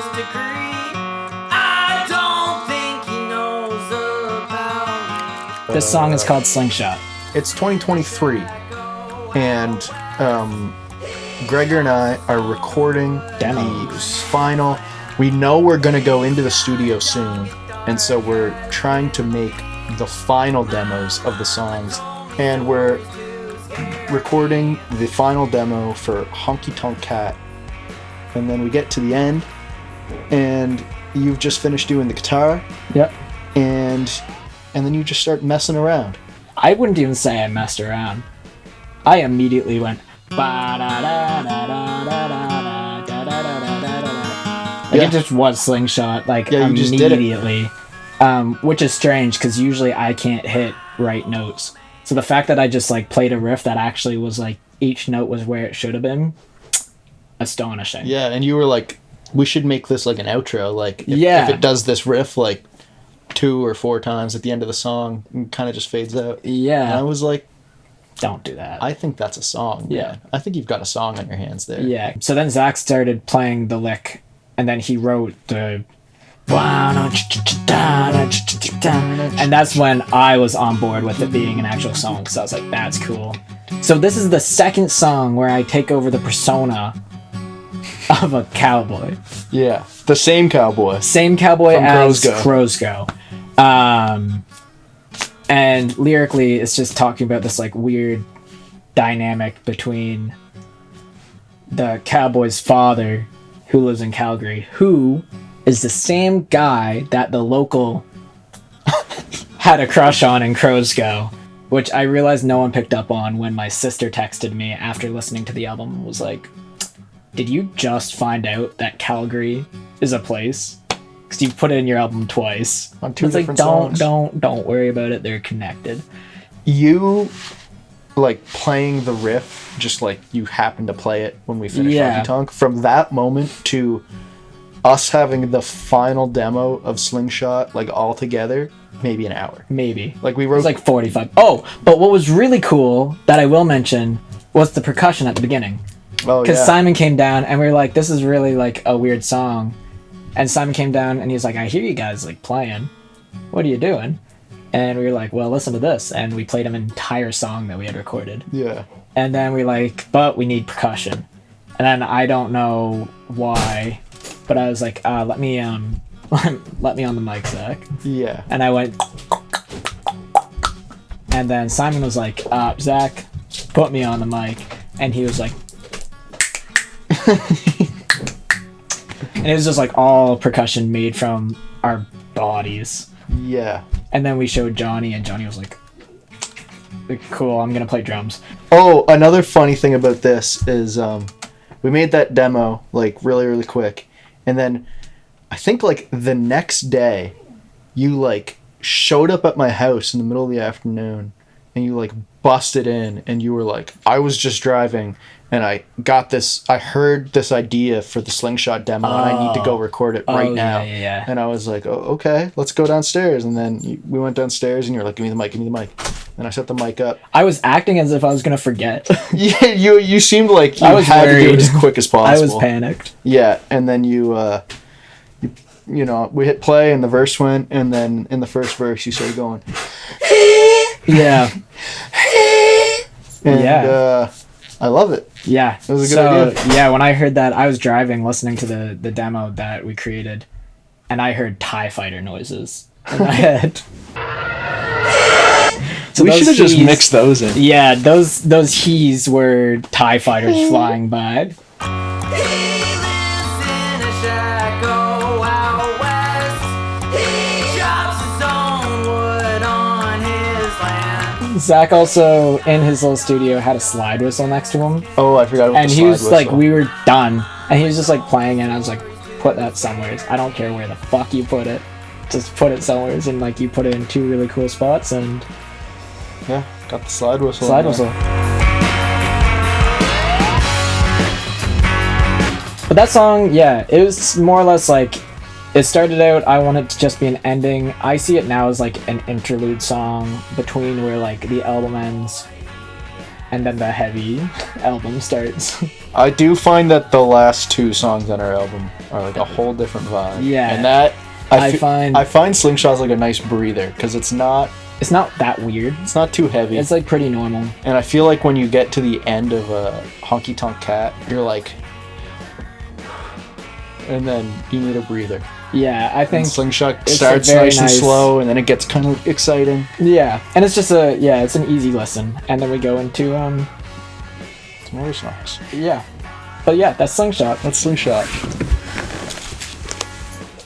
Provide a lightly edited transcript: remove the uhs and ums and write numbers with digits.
first degree. I don't think he knows about. This song is called Slingshot. It's 2023, and Gregor and I are recording Demos. the final. We know we're going to go into the studio soon, and so we're trying to make the final demos of the songs, and we're recording the final demo for Honky Tonk Cat. And then we get to the end, and you've just finished doing the guitar. Yep. And then you just start messing around. I wouldn't even say I messed around. I immediately went. Like it just was Slingshot. Like Yeah, you just did it. immediately. Which is strange because usually I can't hit right notes. So the fact that I just like played a riff that actually was like each note was where it should have been, astonishing. Yeah, and you were like, we should make this like an outro. Like, if it does this riff like 2 or 4 times at the end of the song, it kind of just fades out. Yeah. And I was like, don't do that. I think that's a song. Yeah. Man. I think you've got a song on your hands there. Yeah. So then Zach started playing the lick, and then he wrote the. And that's when I was on board with it being an actual song, because I was like, that's cool. So this is the second song where I take over the persona of a cowboy. Yeah. The same cowboy. Same cowboy From as Crows Go. And lyrically, it's just talking about this like weird dynamic between the cowboy's father, who lives in Calgary, who is the same guy that the local had a crush on in Crows Go, which I realized no one picked up on when my sister texted me after listening to the album. Was like, did you just find out that Calgary is a place? Because you put it in your album twice. On 2 it's like, different songs. don't worry about it. They're connected. You like playing the riff, just like you happened to play it when we finished Honky Tonk. From that moment to us having the final demo of Slingshot, like all together, maybe an hour. Maybe. Like we It wrote was like 45. Oh, but what was really cool that I will mention was the percussion at the beginning. Oh, Because yeah. Simon came down and we were like, this is really like a weird song. And Simon came down and he was like, I hear you guys like playing. What are you doing? And we were like, well, listen to this. And we played him an entire song that we had recorded. Yeah. And then we like, but we need percussion. And then I don't know why, but I was like, let me on the mic, Zach. Yeah. And I went, and then Simon was like, Zach, put me on the mic. And he was like, and it was just like all percussion made from our bodies. Yeah. And then we showed Johnny, and Johnny was like, cool, I'm gonna play drums. Oh, another funny thing about this is we made that demo like really, really quick. And then I think like the next day you like showed up at my house in the middle of the afternoon and you like busted in and you were like, I was just driving and I heard this idea for the Slingshot demo and I need to go record it right now. Yeah. And I was like, oh, okay, let's go downstairs. And then we went downstairs and you're like, give me the mic. And I set the mic up. I was acting as if I was gonna forget. Yeah, you seemed like you I was had to do worried. it as quick as possible. I was panicked. Yeah, and then you we hit play and the verse went, and then in the first verse you started going. Yeah. And, I love it. Yeah. It was a good idea. Yeah, when I heard that, I was driving listening to the demo that we created, and I heard TIE fighter noises in my head. So we those should have just he's- mixed those in. Yeah, those he's were TIE fighters flying by. Zach also in his little studio had a slide whistle next to him, Oh, I forgot about and the he slide was whistle. like, we were done, and he was just like playing it. And I was like, put that somewhere. I don't care where the fuck you put it, just put it somewhere. And like you put it in 2 really cool spots, and Yeah, got the slide whistle. slide in whistle. there. But that song, yeah, it was more or less like, it started out, I want it to just be an ending. I see it now as like an interlude song between where like the album ends and then the heavy album starts. I do find that the last 2 songs on our album are like a whole different vibe. Yeah. And that I find Slingshot's like a nice breather because it's not that weird. It's not too heavy. It's like pretty normal. And I feel like when you get to the end of a Honky Tonk Cat, you're like, and then you need a breather. Yeah, I think And Slingshot it's starts a very nice and slow, and then it gets kind of exciting. Yeah, and it's just it's an easy listen, and then we go into Some other songs. yeah, but yeah, that's Slingshot. That's Slingshot.